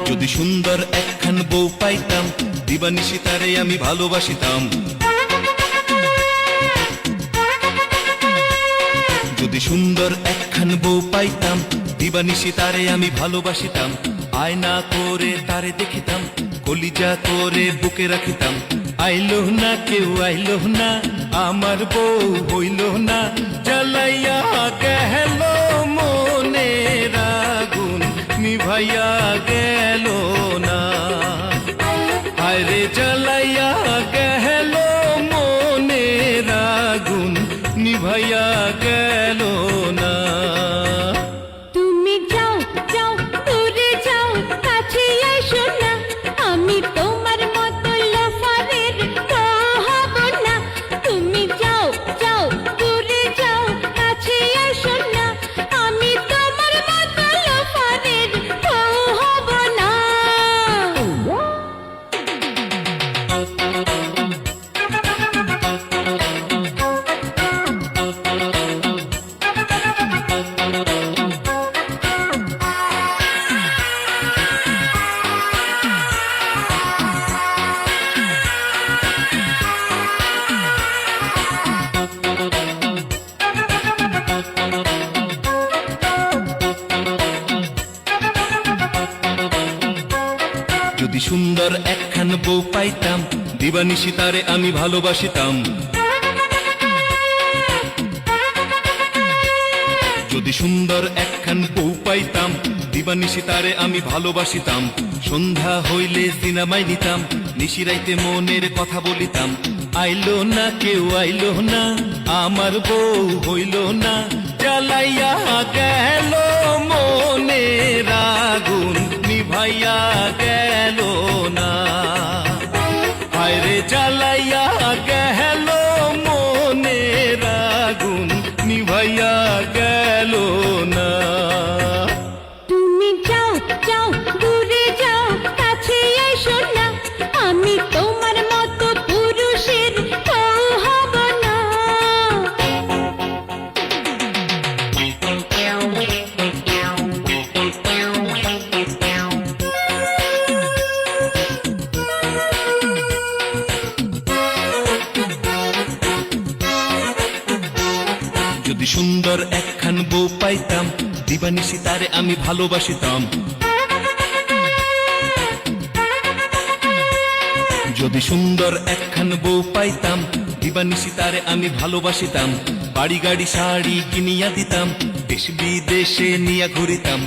যদি সুন্দর একখান বউ পাইতাম দিবানিশি তারে আমি ভালোবাসিতাম। যদি সুন্দর একখান বউ পাইতাম দিবানিশি তারে আমি ভালোবাসিতাম। আয়না করে তারে দেখিতাম, কলিজা করে বুকে রাখিতাম। আইলো না কেউ আইলো না, আমার বউ হইল না, জ্বালাইয়া গেল মনের আগুন নিভাইয়া গেল না। আরে জ্বালাইয়া গেল মনের আগুন নিভাইয়া গেল না। তুমি যাও যাও দূরে যাও, কাছে এসো না, আমি তোমার মতো লাফারের হব না। তুমি যাও যাও দূরে যাও, কাছে এসো না, আমি তোমার মতো লাফারের হব না। যদি সুন্দর একখান বউ পাইতাম দিবানিশি তারে আমি ভালোবাসিতাম। যদি সুন্দর একখান বউ পাইতাম দিবানিশি তারে আমি ভালোবাসিতাম। সন্ধ্যা হইলে সিনেমায় নিতাম, নিশিরাইতে মনের কথা বলিতাম। আইলো না কেউ আইলো না, আমার বউ হইল না, জ্বালাইয়া গেল মনের আগুন নিভাইয়া গেল না। হায়রে জ্বালাইয়া গেল মনের আগুন নিভাইয়া গেল না। তুমি যাও যাও দূরে যাও, কাছে এসো না, আমি তোমার মতো পুরুষের হব না। যদি সুন্দর একখান বউ পাইতাম দিবানিশি তারে আমি ভালোবাসিতাম। যদি সুন্দর একখান বউ পাইতাম দিবানিশি তারে আমি ভালোবাসিতাম। বাড়ি গাড়ি শাড়ি কিনিয়া দিতাম, দেশ বিদেশে নিয়া ঘুরিতাম।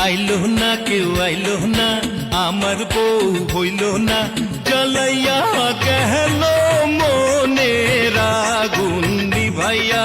আইলো না কেউ আইলো না, আমার বউ হইল না, জ্বালাইয়া গেল মনের আগুন নিভাইয়া